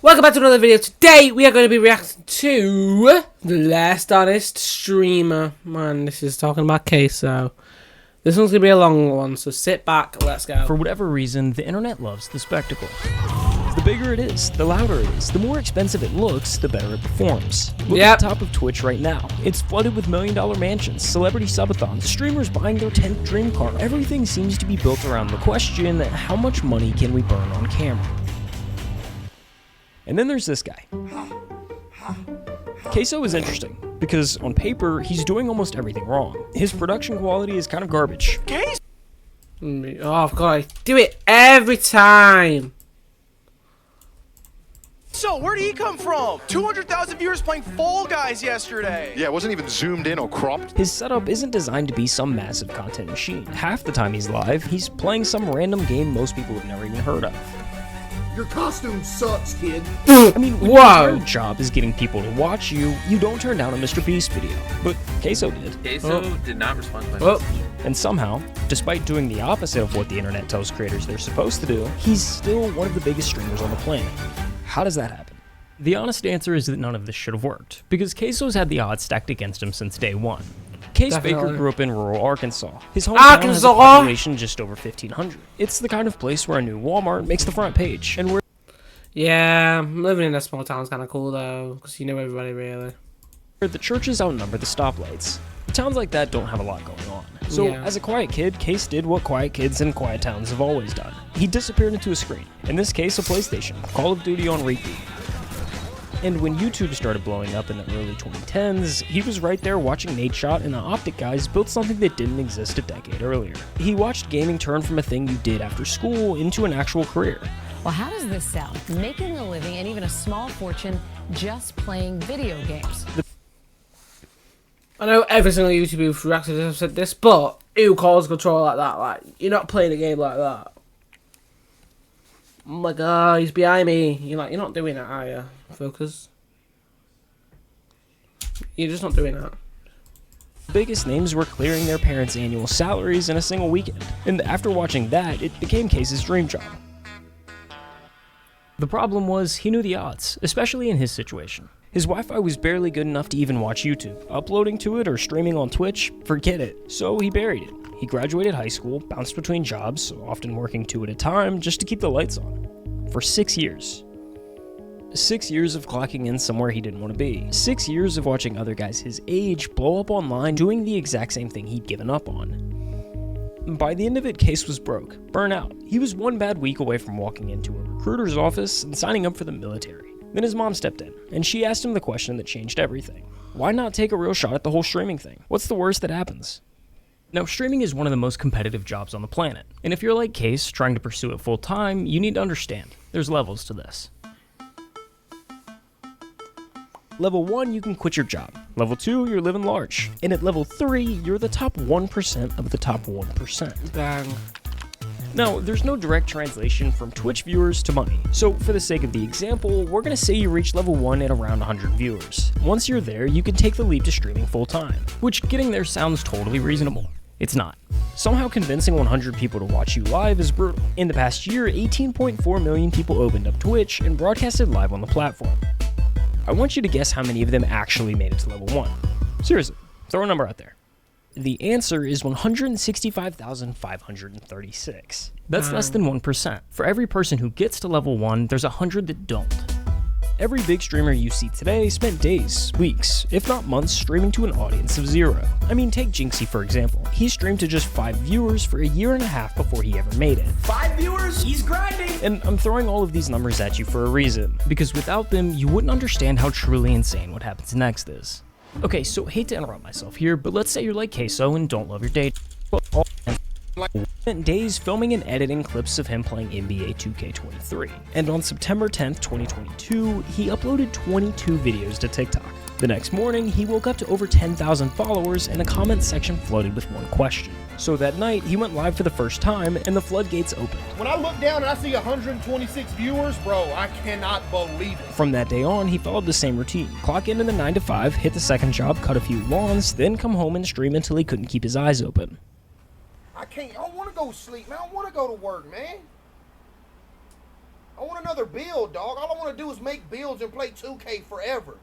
Welcome back to another video. Today we are going to be reacting to The Last Honest Streamer. Man, this is talking about queso. This one's going to be a long one, so sit back, let's go. For whatever reason, the internet loves the spectacle. The bigger it is, the louder it is, the more expensive it looks, the better it performs. Look at the top of Twitch right now. It's flooded with million-dollar mansions, celebrity subathons, streamers buying their 10th dream car. Everything seems to be built around the question, how much money can we burn on camera? And then there's this guy. Queso is interesting, because on paper, he's doing almost everything wrong. His production quality is kind of garbage. Oh god, I do it every time. So, where did he come from? 200,000 viewers playing Fall Guys yesterday. Yeah, it wasn't even zoomed in or cropped. His setup isn't designed to be some massive content machine. Half the time he's live, he's playing some random game most people have never even heard of. Your costume sucks, kid. I mean, when your job is getting people to watch you, you don't turn down a Mr. Beast video. But Queso did. Queso did not respond to my message. And somehow, despite doing the opposite of what the internet tells creators they're supposed to do, he's still one of the biggest streamers on the planet. How does that happen? The honest answer is that none of this should have worked, because Queso's had the odds stacked against him since day one. Case Baker grew up in rural Arkansas. His hometown has a population just over 1,500. It's the kind of place where a new Walmart makes the front page, and where living in a small town is kind of cool though, because you know everybody really. The churches outnumber the stoplights. Towns like that don't have a lot going on. So, as a quiet kid, Case did what quiet kids in quiet towns have always done. He disappeared into a screen. In this case, a PlayStation. Call of Duty on repeat. And when YouTube started blowing up in the early 2010s, he was right there watching Nadeshot and the Optic guys build something that didn't exist a decade earlier. He watched gaming turn from a thing you did after school into an actual career. Well, how does this sound? Making a living and even a small fortune just playing video games. I know every single YouTuber who's reacted to this have said this, but who calls a controller like that? Like, you're not playing a game like that. I'm like, oh, he's behind me. You're like, you're not doing that, are you? Focus. You're just not doing that. The biggest names were clearing their parents' annual salaries in a single weekend. And after watching that, it became Case's dream job. The problem was, he knew the odds, especially in his situation. His Wi-Fi was barely good enough to even watch YouTube. Uploading to it or streaming on Twitch, forget it. So he buried it. He graduated high school, bounced between jobs, often working 2 at a time, just to keep the lights on. For 6 years. 6 years of clocking in somewhere he didn't want to be. 6 years of watching other guys his age blow up online doing the exact same thing he'd given up on. By the end of it, Case was broke, burnout. He was one bad week away from walking into a recruiter's office and signing up for the military. Then his mom stepped in, and she asked him the question that changed everything. Why not take a real shot at the whole streaming thing? What's the worst that happens? Now, streaming is one of the most competitive jobs on the planet, and if you're like Case, trying to pursue it full time, you need to understand, there's levels to this. Level 1, you can quit your job. Level 2, you're living large. And at level 3, you're the top 1% of the top 1%. Bang. Now, there's no direct translation from Twitch viewers to money. So for the sake of the example, we're gonna say you reach level 1 at around 100 viewers. Once you're there, you can take the leap to streaming full time, which getting there sounds totally reasonable. It's not. Somehow convincing 100 people to watch you live is brutal. In the past year, 18.4 million people opened up Twitch and broadcasted live on the platform. I want you to guess how many of them actually made it to level 1. Seriously, throw a number out there. The answer is 165,536. That's less than 1%. For every person who gets to level 1, there's 100 that don't. Every big streamer you see today spent days, weeks, if not months streaming to an audience of 0. I mean, take Jinxie for example. He streamed to just 5 viewers for a year and a half before he ever made it. 5 viewers? He's grinding! And I'm throwing all of these numbers at you for a reason, because without them, you wouldn't understand how truly insane what happens next is. Okay, so hate to interrupt myself here, but let's say you're like Queso and don't love your day. Spent days filming and editing clips of him playing NBA 2K23. And on September 10th, 2022, he uploaded 22 videos to TikTok. The next morning, he woke up to over 10,000 followers and a comment section flooded with one question. So that night, he went live for the first time and the floodgates opened. When I look down and I see 126 viewers, bro, I cannot believe it. From that day on, he followed the same routine. Clock into the 9 to 5, hit the second job, cut a few lawns, then come home and stream until he couldn't keep his eyes open. I don't want to go sleep, man. I want to go to work, man. I want to another build, dog. All I want to do is make builds and play 2K forever.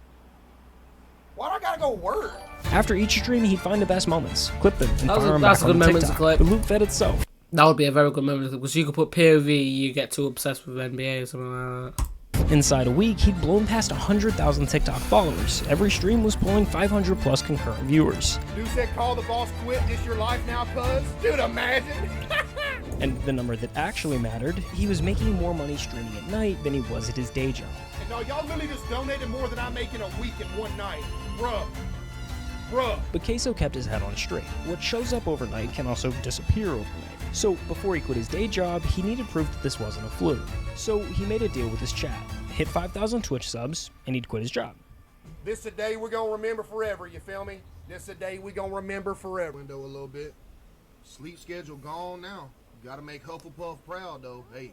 Why do I gotta go work? After each stream, he'd find the best moments, clip them, and fire them that's back a on good moment to TikTok. clip. The loop fed itself. That would be a very good moment because you could put POV, you get too obsessed with NBA or something like that. Inside a week, he'd blown past 100,000 TikTok followers. Every stream was pulling 500 plus concurrent viewers. Dude said, call the boss quit. This your life now, cuz? Dude, imagine. And the number that actually mattered, he was making more money streaming at night than he was at his day job. And no, y'all literally just donated more than I make in a week in one night. Bruh. But Queso kept his head on straight. What shows up overnight can also disappear overnight. So before he quit his day job, he needed proof that this wasn't a fluke. So he made a deal with his chat, hit 5,000 Twitch subs, and he'd quit his job. This a day we're gonna remember forever, you feel me? This a day we gonna remember forever. Window a little bit. Sleep schedule gone now. You gotta make Hufflepuff proud though. Hey,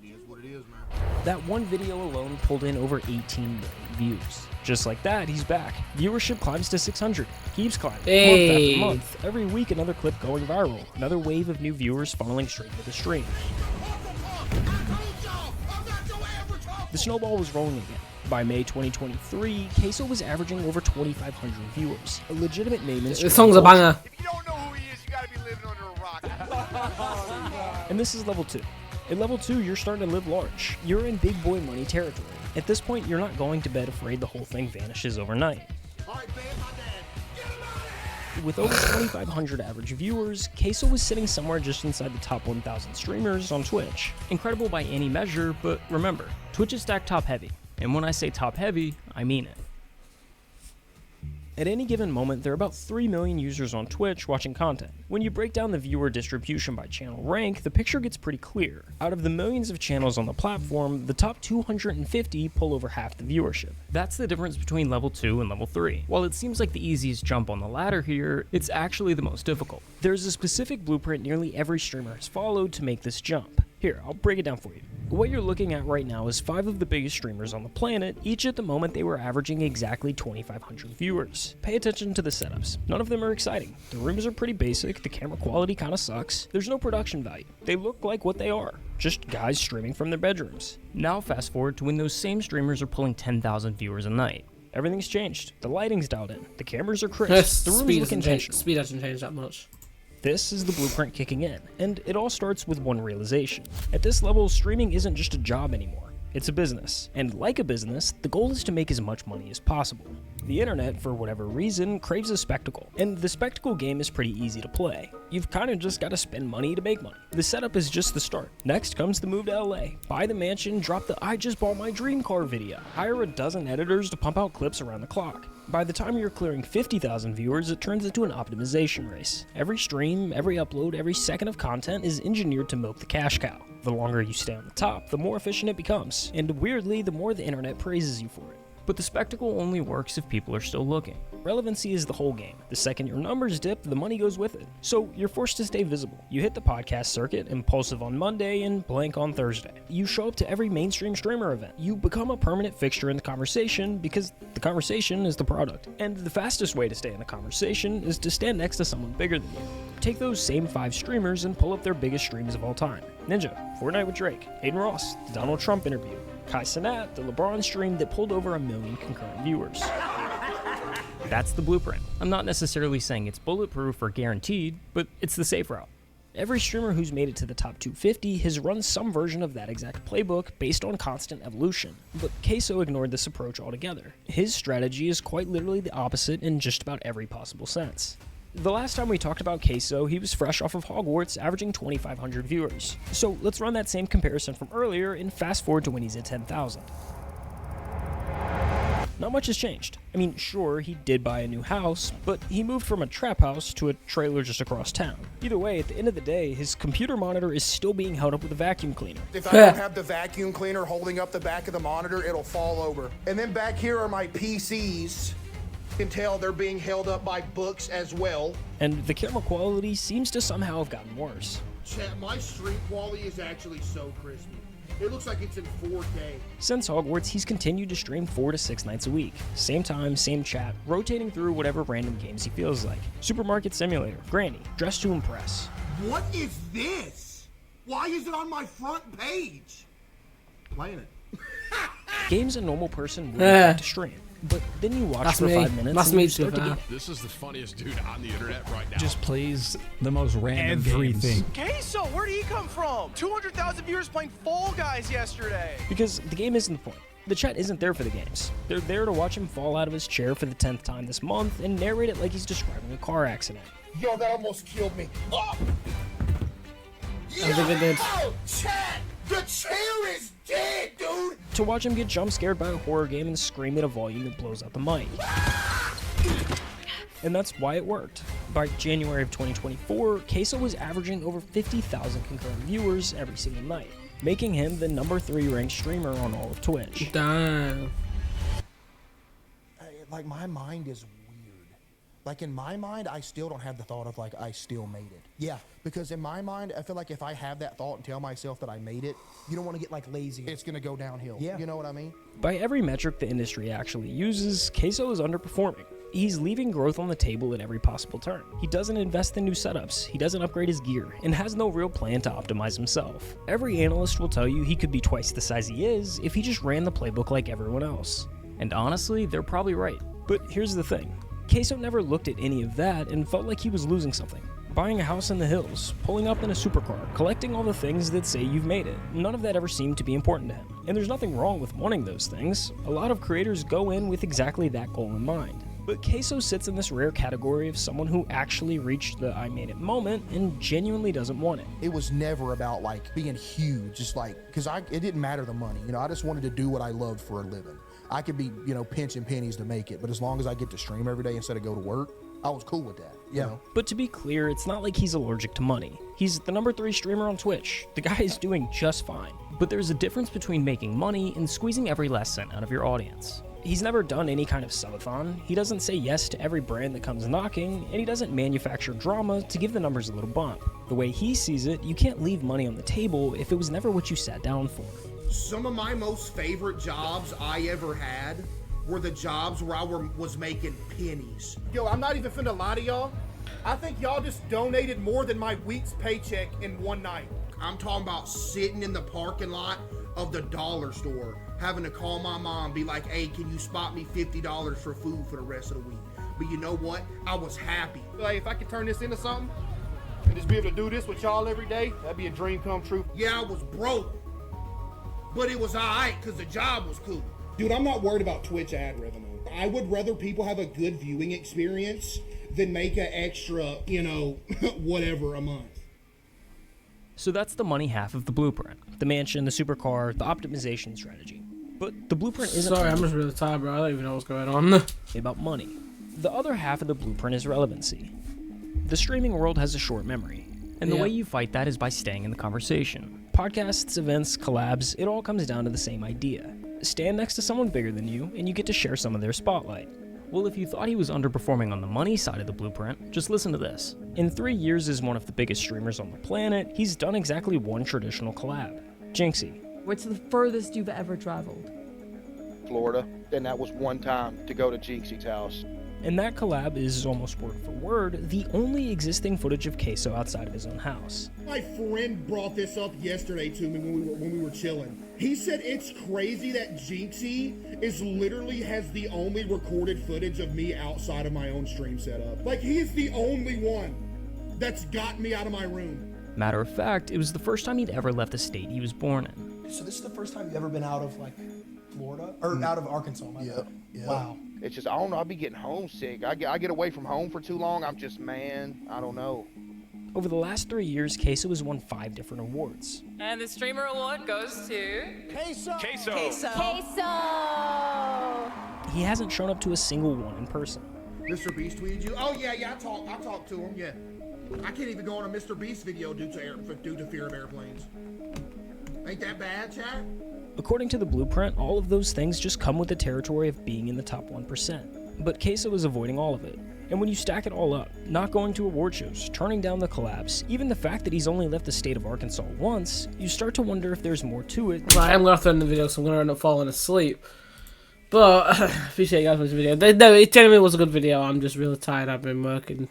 it is what it is, man. That one video alone pulled in over 18 million views. Just like that, he's back. Viewership climbs to 600, keeps climbing, Hey. month after month. Every week, another clip going viral. Another wave of new viewers funneling straight into the stream. The snowball was rolling again. By May 2023, Queso was averaging over 2,500 viewers. A legitimate name in The song's a banger. If you don't know who he is, you gotta be living under a rock. And this is level 2. At level 2, you're starting to live large. You're in big boy money territory. At this point, you're not going to bed afraid the whole thing vanishes overnight. All right, man, my dad. Get him out of here! With over 2,500 average viewers, Queso was sitting somewhere just inside the top 1,000 streamers on Twitch. Incredible by any measure, but remember, Twitch is stacked top heavy. And when I say top heavy, I mean it. At any given moment, there are about 3 million users on Twitch watching content. When you break down the viewer distribution by channel rank, the picture gets pretty clear. Out of the millions of channels on the platform, the top 250 pull over half the viewership. That's the difference between level 2 and level 3. While it seems like the easiest jump on the ladder here, it's actually the most difficult. There's a specific blueprint nearly every streamer has followed to make this jump. Here, I'll break it down for you. What you're looking at right now is 5 of the biggest streamers on the planet. Each at the moment they were averaging exactly 2,500 viewers. Pay attention to the setups. None of them are exciting. The rooms are pretty basic, the camera quality kinda sucks. There's no production value. They look like what they are, just guys streaming from their bedrooms. Now fast forward to when those same streamers are pulling 10,000 viewers a night. Everything's changed. The lighting's dialed in. The cameras are crisp. The rooms look intentional. Speed hasn't changed that much. This is the blueprint kicking in, and it all starts with one realization. At this level, streaming isn't just a job anymore. It's a business. And like a business, the goal is to make as much money as possible. The internet, for whatever reason, craves a spectacle. And the spectacle game is pretty easy to play. You've kinda just gotta spend money to make money. The setup is just the start. Next comes the move to LA. Buy the mansion, drop the I just bought my dream car video. Hire a dozen editors to pump out clips around the clock. By the time you're clearing 50,000 viewers, it turns into an optimization race. Every stream, every upload, every second of content is engineered to milk the cash cow. The longer you stay on the top, the more efficient it becomes. And weirdly, the more the internet praises you for it. But the spectacle only works if people are still looking. Relevancy is the whole game. The second your numbers dip, the money goes with it. So you're forced to stay visible. You hit the podcast circuit, Impulsive on Monday and Blank on Thursday. You show up to every mainstream streamer event. You become a permanent fixture in the conversation because the conversation is the product. And the fastest way to stay in the conversation is to stand next to someone bigger than you. Take those same 5 streamers and pull up their biggest streams of all time. Ninja, Fortnite with Drake, Hayden Ross, the Donald Trump interview, Kai Cenat, the LeBron stream that pulled over 1 million concurrent viewers. That's the blueprint. I'm not necessarily saying it's bulletproof or guaranteed, but it's the safe route. Every streamer who's made it to the top 250 has run some version of that exact playbook based on constant evolution. But Queso ignored this approach altogether. His strategy is quite literally the opposite in just about every possible sense. The last time we talked about Queso, he was fresh off of Hogwarts, averaging 2,500 viewers. So let's run that same comparison from earlier and fast forward to when he's at 10,000. Not much has changed. I mean, sure, he did buy a new house, but he moved from a trap house to a trailer just across town. Either way, at the end of the day, his computer monitor is still being held up with a vacuum cleaner. If I don't have the vacuum cleaner holding up the back of the monitor, it'll fall over. And then back here are my PCs. You can tell they're being held up by books as well. And the camera quality seems to somehow have gotten worse. Chat, my stream quality is actually so crispy. It looks like it's in 4K. Since Hogwarts, he's continued to stream 4 to 6 nights a week. Same time, same chat, rotating through whatever random games he feels like. Supermarket Simulator, Granny, Dress to Impress. What is this? Why is it on my front page? playing it. Games a normal person would Yeah. to stream. But then you watch That's for me. 5 minutes That's and me you too, start to pal. get This is the funniest dude on the internet right now. Just plays the most random Everything. games. Queso, where'd he come from? 200,000 viewers playing Fall Guys yesterday. because the game isn't the point. The chat isn't there for the games. They're there to watch him fall out of his chair for the 10th time this month and narrate it like he's describing a car accident. Yo, that almost killed me. Oh! I think it did. Yo, chat! The chair is dead, dude! To watch him get jump scared by a horror game and scream at a volume that blows out the mic. And that's why it worked. By January of 2024, Queso was averaging over 50,000 concurrent viewers every single night, making him the number 3 ranked streamer on all of Twitch. Damn. Like, my mind is weird. Like, in my mind, I still don't have the thought of, like, I still made it. Yeah, because in my mind, I feel like if I have that thought and tell myself that I made it, you don't want to get, like, lazy. It's going to go downhill. Yeah. You know what I mean? By every metric the industry actually uses, Queso is underperforming. He's leaving growth on the table at every possible turn. He doesn't invest in new setups, he doesn't upgrade his gear, and has no real plan to optimize himself. Every analyst will tell you he could be twice the size he is if he just ran the playbook like everyone else. And honestly, they're probably right. But here's the thing. Queso never looked at any of that and felt like he was losing something. Buying a house in the hills, pulling up in a supercar, collecting all the things that say you've made it. None of that ever seemed to be important to him. And there's nothing wrong with wanting those things. A lot of creators go in with exactly that goal in mind. But Queso sits in this rare category of someone who actually reached the I made it moment and genuinely doesn't want it. It was never about, like, being huge. Just, like, because it didn't matter the money. You know, I just wanted to do what I loved for a living. I could be, you know, pinching pennies to make it. But as long as I get to stream every day instead of go to work, I was cool with that. You know? But to be clear, it's not like he's allergic to money. He's the number 3 streamer on Twitch. The guy is doing just fine. But there's a difference between making money and squeezing every last cent out of your audience. He's never done any kind of subathon, he doesn't say yes to every brand that comes knocking, and he doesn't manufacture drama to give the numbers a little bump. The way he sees it, you can't leave money on the table if it was never what you sat down for. Some of my most favorite jobs I ever had were the jobs where I was making pennies. Yo, I'm not even finna lie to y'all. I think y'all just donated more than my week's paycheck in one night. I'm talking about sitting in the parking lot of the dollar store, having to call my mom, be like, hey, can you spot me $50 for food for the rest of the week? But you know what? I was happy. Like, if I could turn this into something and just be able to do this with y'all every day, that'd be a dream come true. Yeah, I was broke, but it was all right because the job was cool. Dude, I'm not worried about Twitch ad revenue. I would rather people have a good viewing experience than make an extra, you know, whatever a month. So that's the money half of the blueprint. The mansion, the supercar, the optimization strategy. But the blueprint isn't Sorry, I'm just really tired, bro. I don't even know what's going on. about money. The other half of the blueprint is relevancy. The streaming world has a short memory, and the Yeah. way you fight that is by staying in the conversation. Podcasts, events, collabs, it all comes down to the same idea. Stand next to someone bigger than you, and you get to share some of their spotlight. Well, if you thought he was underperforming on the money side of the blueprint, just listen to this. In 3 years as one of the biggest streamers on the planet, he's done exactly one traditional collab. Jinxie. What's the furthest you've ever traveled? Florida, and that was one time to go to Jinxie's house. And that collab is, almost word for word, the only existing footage of Queso outside of his own house. My friend brought this up yesterday to me when we were chilling. He said it's crazy that Jinxie has the only recorded footage of me outside of my own stream setup. Like, he is the only one that's gotten me out of my room. Matter of fact, it was the first time he'd ever left the state he was born in. So this is the first time you've ever been out of, like, Florida? Or out of Arkansas, Yeah. Wow. It's just, I don't know, I be getting homesick. I get away from home for too long, I'm just, man, I don't know. Over the last 3 years, Queso has won 5 different awards. And the Streamer Award goes to... Queso! Queso! He hasn't shown up to a single one in person. Mr. Beast tweeted you? Oh, yeah, I talked to him, yeah. I can't even go on a Mr. Beast video due to fear of airplanes. Ain't that bad, chat? According to the blueprint, all of those things just come with the territory of being in the top 1%. But Queso is avoiding all of it. And when you stack it all up, not going to award shows, turning down the collabs, even the fact that he's only left the state of Arkansas once, you start to wonder if there's more to it. Right, I'm going to end the video, so I'm going to end up falling asleep. But, appreciate you guys watching the video. No, it genuinely was a good video. I'm just really tired. I've been working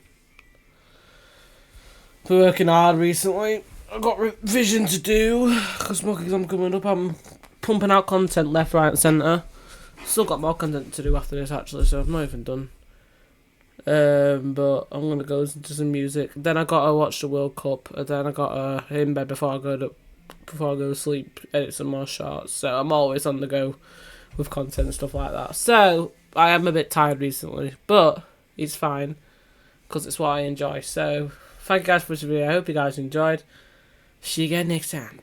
hard recently. I've got revision to do, because my exam coming up. I'm pumping out content left, right, and centre. Still got more content to do after this, actually, so I'm not even done. But I'm gonna go listen to some music. Then I gotta watch the World Cup, and then I gotta in bed before I go to sleep, edit some more shorts. So I'm always on the go with content and stuff like that. So I am a bit tired recently, but it's fine because it's what I enjoy. So thank you guys for this video. I hope you guys enjoyed. See you again next time.